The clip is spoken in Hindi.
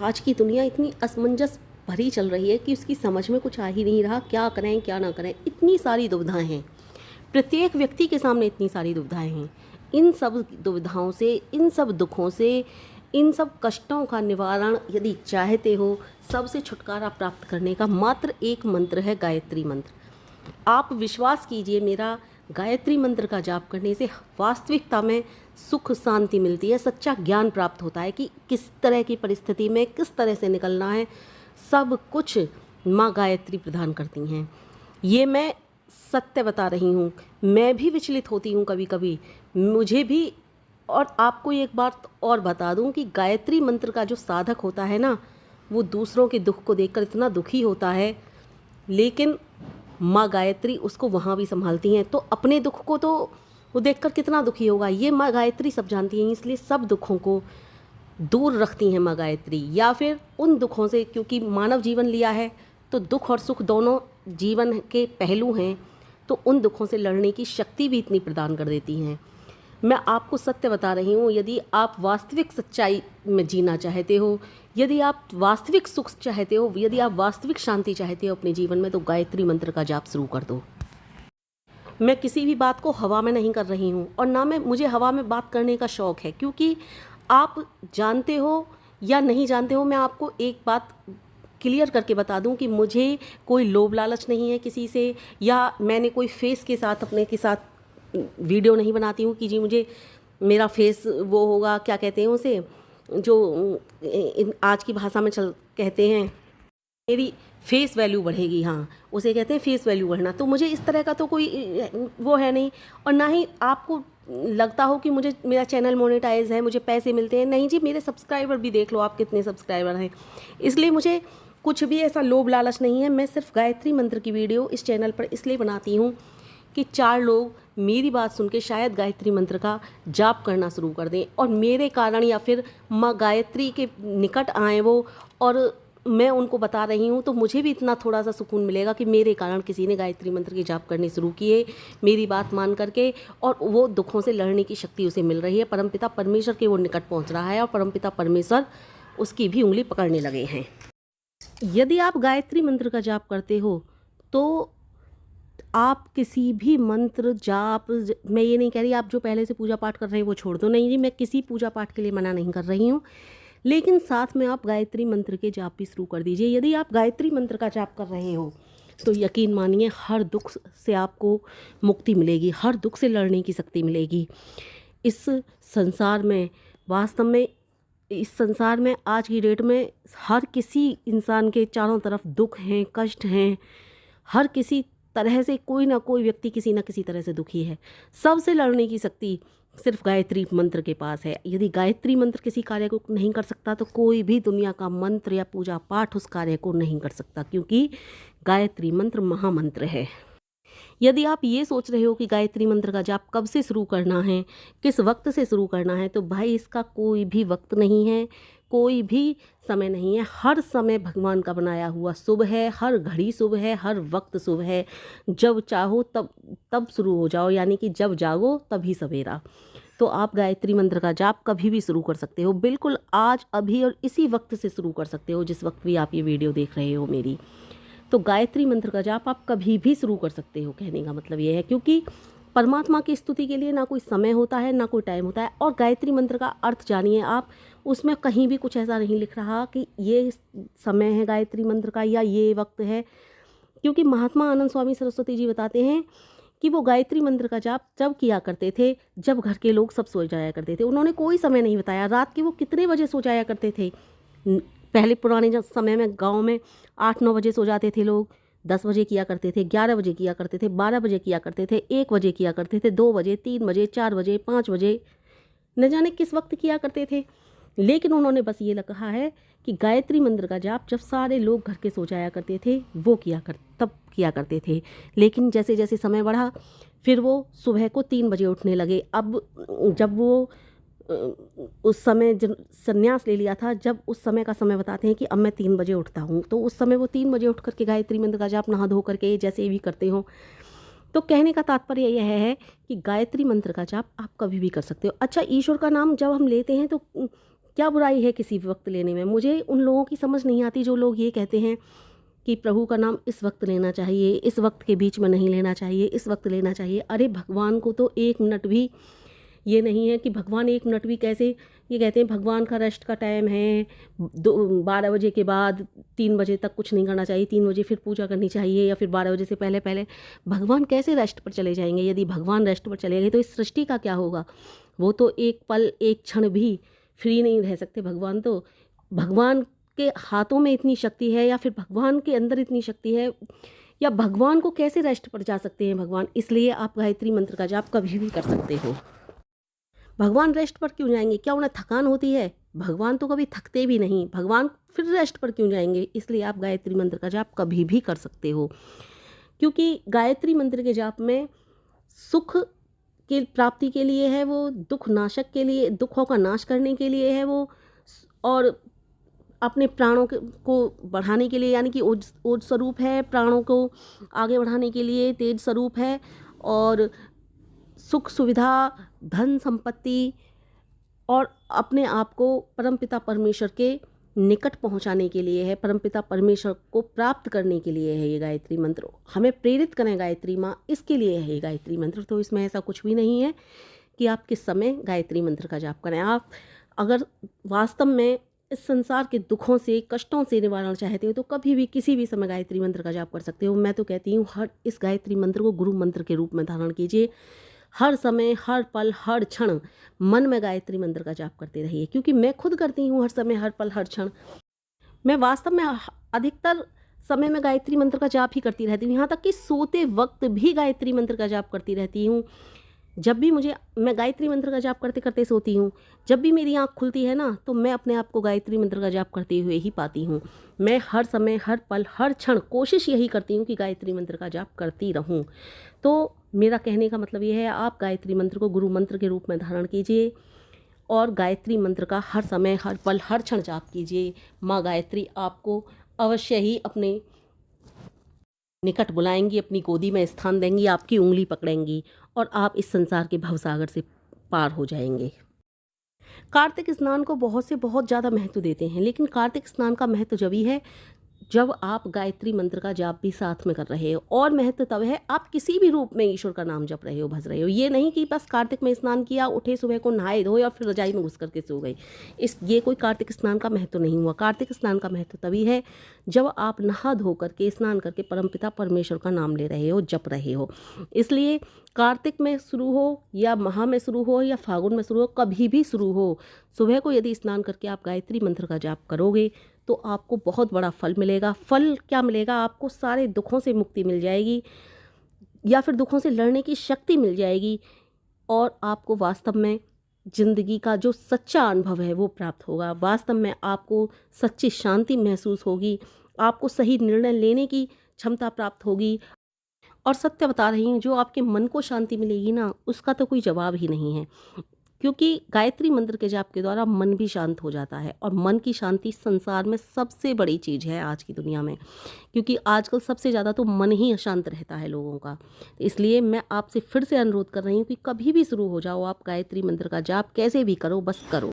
आज की दुनिया इतनी असमंजस भरी चल रही है कि उसकी समझ में कुछ आ ही नहीं रहा, क्या करें क्या ना करें। इतनी सारी दुविधाएं हैं, प्रत्येक व्यक्ति के सामने इतनी सारी दुविधाएं हैं। इन सब दुविधाओं से, इन सब दुखों से, इन सब कष्टों का निवारण यदि चाहते हो, सबसे छुटकारा प्राप्त करने का मात्र एक मंत्र है गायत्री मंत्र। आप विश्वास कीजिए मेरा, गायत्री मंत्र का जाप करने से वास्तविकता में सुख शांति मिलती है, सच्चा ज्ञान प्राप्त होता है कि किस तरह की परिस्थिति में किस तरह से निकलना है। सब कुछ माँ गायत्री प्रदान करती हैं। ये मैं सत्य बता रही हूँ। मैं भी विचलित होती हूँ कभी कभी, मुझे भी। और आपको एक बात और बता दूँ कि गायत्री मंत्र का जो साधक होता है ना, वो दूसरों के दुख को देखकर इतना दुखी होता है, लेकिन माँ गायत्री उसको वहाँ भी संभालती हैं। तो अपने दुख को तो वो देखकर कितना दुखी होगा, ये माँ गायत्री सब जानती हैं। इसलिए सब दुखों को दूर रखती हैं माँ गायत्री। या फिर उन दुखों से, क्योंकि मानव जीवन लिया है तो दुख और सुख दोनों जीवन के पहलू हैं, तो उन दुखों से लड़ने की शक्ति भी इतनी प्रदान कर देती हैं। मैं आपको सत्य बता रही हूँ, यदि आप वास्तविक सच्चाई में जीना चाहते हो, यदि आप वास्तविक सुख चाहते हो, यदि आप वास्तविक शांति चाहते हो अपने जीवन में, तो गायत्री मंत्र का जाप शुरू कर दो। मैं किसी भी बात को हवा में नहीं कर रही हूँ, और ना मुझे हवा में बात करने का शौक़ है, क्योंकि आप जानते हो या नहीं जानते हो, मैं आपको एक बात क्लियर करके बता दूं कि मुझे कोई लोभ लालच नहीं है किसी से, या मैंने कोई फेस के साथ अपने के साथ वीडियो नहीं बनाती हूँ कि जी मुझे मेरा फेस वो होगा, क्या कहते हैं उसे, जो आज की भाषा में कहते हैं मेरी फेस वैल्यू बढ़ेगी। हाँ, उसे कहते हैं फेस वैल्यू बढ़ना। तो मुझे इस तरह का तो कोई वो है नहीं, और ना ही आपको लगता हो कि मुझे मेरा चैनल मोनेटाइज है, मुझे पैसे मिलते हैं। नहीं जी, मेरे सब्सक्राइबर भी देख लो आप कितने सब्सक्राइबर हैं। इसलिए मुझे कुछ भी ऐसा लोभ लालच नहीं है। मैं सिर्फ गायत्री मंत्र की वीडियो इस चैनल पर इसलिए बनाती हूँ कि 4 लोग मेरी बात सुन के शायद गायत्री मंत्र का जाप करना शुरू कर दें, और मेरे कारण या फिर माँ गायत्री के निकट आएँ वो, और मैं उनको बता रही हूँ तो मुझे भी इतना थोड़ा सा सुकून मिलेगा कि मेरे कारण किसी ने गायत्री मंत्र के जाप करने शुरू किए, मेरी बात मान करके, और वो दुखों से लड़ने की शक्ति उसे मिल रही है। परमपिता परमेश्वर के वो निकट पहुँच रहा है, और परमपिता परमेश्वर उसकी भी उंगली पकड़ने लगे हैं। यदि आप गायत्री मंत्र का जाप करते हो तो आप किसी भी मंत्र जाप, मैं ये नहीं कह रही आप जो पहले से पूजा पाठ कर रहे हैं वो छोड़ दो, नहीं जी, मैं किसी पूजा पाठ के लिए मना नहीं कर रही हूँ, लेकिन साथ में आप गायत्री मंत्र के जाप भी शुरू कर दीजिए। यदि आप गायत्री मंत्र का जाप कर रहे हो तो यकीन मानिए हर दुख से आपको मुक्ति मिलेगी, हर दुख से लड़ने की शक्ति मिलेगी। इस संसार में, वास्तव में इस संसार में आज की डेट में हर किसी इंसान के चारों तरफ दुख हैं, कष्ट हैं। हर किसी तरह से कोई ना कोई व्यक्ति किसी ना किसी तरह से दुखी है। सबसे लड़ने की शक्ति सिर्फ गायत्री मंत्र के पास है। यदि गायत्री मंत्र किसी कार्य को नहीं कर सकता तो कोई भी दुनिया का मंत्र या पूजा पाठ उस कार्य को नहीं कर सकता, क्योंकि गायत्री मंत्र महामंत्र है। यदि आप ये सोच रहे हो कि गायत्री मंत्र का जाप कब से शुरू करना है, किस वक्त से शुरू करना है, तो भाई इसका कोई भी वक्त नहीं है, कोई भी समय नहीं है। हर समय भगवान का बनाया हुआ शुभ है, हर घड़ी शुभ है, हर वक्त शुभ है। जब चाहो तब शुरू हो जाओ, यानी कि जब जागो तभी सवेरा। तो आप गायत्री मंत्र का जाप कभी भी शुरू कर सकते हो, बिल्कुल आज, अभी और इसी वक्त से शुरू कर सकते हो, जिस वक्त भी आप ये वीडियो देख रहे हो मेरी। तो गायत्री मंत्र का जाप आप कभी भी शुरू कर सकते हो, कहने का मतलब ये है, क्योंकि परमात्मा की स्तुति के लिए ना कोई समय होता है ना कोई टाइम होता है। और गायत्री मंत्र का अर्थ जानिए आप, उसमें कहीं भी कुछ ऐसा नहीं लिख रहा कि ये समय है गायत्री मंत्र का या ये वक्त है, क्योंकि महात्मा आनंद स्वामी सरस्वती जी बताते हैं कि वो गायत्री मंत्र का जाप जब किया करते थे जब घर के लोग सब सो जाया करते थे। उन्होंने कोई समय नहीं बताया, रात के वो कितने बजे सो जाया करते थे। पहले पुराने समय में गाँव में 8-9 बजे सो जाते थे लोग, 10 बजे किया करते थे, 11 बजे किया करते थे, 12 बजे किया करते थे, 1 बजे किया करते थे, 2 बजे, 3 बजे, 4 बजे, 5 बजे, न जाने किस वक्त किया करते थे। लेकिन उन्होंने बस ये कहा है कि गायत्री मंत्र का जाप जब सारे लोग घर के सो जाया करते थे वो तब किया करते थे। लेकिन जैसे जैसे समय बढ़ा फिर वो सुबह को 3 बजे उठने लगे। अब जब वो उस समय संन्यास ले लिया था, जब उस समय का समय बताते हैं कि अब मैं 3 बजे उठता हूँ, तो उस समय वो 3 बजे उठ करके गायत्री मंत्र का जाप नहा धो करके जैसे भी करते हो। तो कहने का तात्पर्य यह है कि गायत्री मंत्र का जाप आप कभी भी कर सकते हो। अच्छा, ईश्वर का नाम जब हम लेते हैं तो क्या बुराई है किसी वक्त लेने में? मुझे उन लोगों की समझ नहीं आती जो लोग ये कहते हैं कि प्रभु का नाम इस वक्त लेना चाहिए, इस वक्त के बीच में नहीं लेना चाहिए, इस वक्त लेना चाहिए। अरे भगवान को तो 1 मिनट भी ये नहीं है कि भगवान 1 मिनट भी कैसे, ये कहते हैं भगवान का रेस्ट का टाइम है 12 बजे के बाद 3 बजे तक कुछ नहीं करना चाहिए, 3 बजे फिर पूजा करनी चाहिए, या फिर 12 बजे से पहले पहले। भगवान कैसे रेस्ट पर चले जाएंगे? यदि भगवान रेस्ट पर चले गए तो इस सृष्टि का क्या होगा? वो तो एक पल एक क्षण भी फ्री नहीं रह सकते भगवान। तो भगवान के हाथों में इतनी शक्ति है, या फिर भगवान के अंदर इतनी शक्ति है, या भगवान को कैसे रेस्ट पर जा सकते हैं भगवान? इसलिए आप गायत्री मंत्र का जाप कभी भी कर सकते हो। भगवान रेस्ट पर क्यों जाएंगे? क्या उन्हें थकान होती है? भगवान तो कभी थकते भी नहीं, भगवान फिर रेस्ट पर क्यों जाएंगे? इसलिए आप गायत्री मंत्र का जाप कभी भी कर सकते हो, क्योंकि गायत्री मंत्र के जाप में सुख की प्राप्ति के लिए है वो, दुख नाशक के लिए, दुखों का नाश करने के लिए है वो, और अपने प्राणों को बढ़ाने के लिए, यानी कि ओज स्वरूप है, प्राणों को आगे बढ़ाने के लिए तेज स्वरूप है, और सुख सुविधा, धन संपत्ति और अपने आप को परमपिता परमेश्वर के निकट पहुंचाने के लिए है, परमपिता परमेश्वर को प्राप्त करने के लिए है ये गायत्री मंत्र। हमें प्रेरित करें गायत्री माँ, इसके लिए है ये गायत्री मंत्र। तो इसमें ऐसा कुछ भी नहीं है कि आप किस समय गायत्री मंत्र का जाप करें। आप अगर वास्तव में इस संसार के दुखों से, कष्टों से निवारण चाहते हो तो कभी भी किसी भी समय गायत्री मंत्र का जाप कर सकते हो। मैं तो कहती हूँ इस गायत्री मंत्र को गुरु मंत्र के रूप में धारण कीजिए। हर समय, हर पल, हर क्षण मन में गायत्री मंत्र का जाप करते रहिए, क्योंकि मैं खुद करती हूँ हर समय, हर पल, हर क्षण। मैं वास्तव में अधिकतर समय में गायत्री मंत्र का जाप ही करती रहती हूँ, यहाँ तक कि सोते वक्त भी गायत्री मंत्र का जाप करती रहती हूँ। जब भी मैं गायत्री मंत्र का जाप करते करते सोती हूँ। जब भी मेरी आँख खुलती है ना, तो मैं अपने आप को गायत्री मंत्र का जाप करते हुए ही पाती हूँ। मैं हर समय, हर पल, हर क्षण कोशिश यही करती हूँ कि गायत्री मंत्र का जाप करती रहूँ। तो मेरा कहने का मतलब ये है, आप गायत्री मंत्र को गुरु मंत्र के रूप में धारण कीजिए और गायत्री मंत्र का हर समय, हर पल, हर क्षण जाप कीजिए। माँ गायत्री आपको अवश्य ही अपने निकट बुलाएंगी, अपनी गोदी में स्थान देंगी, आपकी उंगली पकड़ेंगी और आप इस संसार के भवसागर से पार हो जाएंगे। कार्तिक स्नान को बहुत से बहुत ज़्यादा महत्व देते हैं, लेकिन कार्तिक स्नान का महत्व जब ही है जब आप गायत्री मंत्र का जाप भी साथ में कर रहे हो, और महत्व तब है आप किसी भी रूप में ईश्वर का नाम जप रहे हो, भज रहे हो। ये नहीं कि बस कार्तिक में स्नान किया, उठे सुबह को, नहाए धोए और फिर रजाई में घुस करके सो गए। ये कोई कार्तिक स्नान का महत्व नहीं हुआ। कार्तिक स्नान का महत्व तभी है जब आप नहा धो करके, स्नान करके परमपिता परमेश्वर का नाम ले रहे हो, जप रहे हो। इसलिए कार्तिक में शुरू हो या माह में शुरू हो या फागुन में शुरू हो, कभी भी शुरू हो, सुबह को यदि स्नान करके आप गायत्री मंत्र का जाप करोगे तो आपको बहुत बड़ा फल मिलेगा। फल क्या मिलेगा? आपको सारे दुखों से मुक्ति मिल जाएगी, या फिर दुखों से लड़ने की शक्ति मिल जाएगी, और आपको वास्तव में जिंदगी का जो सच्चा अनुभव है वो प्राप्त होगा। वास्तव में आपको सच्ची शांति महसूस होगी, आपको सही निर्णय लेने की क्षमता प्राप्त होगी। और सत्य बता रही हूँ, जो आपके मन को शांति मिलेगी ना, उसका तो कोई जवाब ही नहीं है, क्योंकि गायत्री मंत्र के जाप के द्वारा मन भी शांत हो जाता है, और मन की शांति संसार में सबसे बड़ी चीज़ है आज की दुनिया में, क्योंकि आजकल सबसे ज़्यादा तो मन ही अशांत रहता है लोगों का। इसलिए मैं आपसे फिर से अनुरोध कर रही हूँ कि कभी भी शुरू हो जाओ, आप गायत्री मंत्र का जाप कैसे भी करो, बस करो।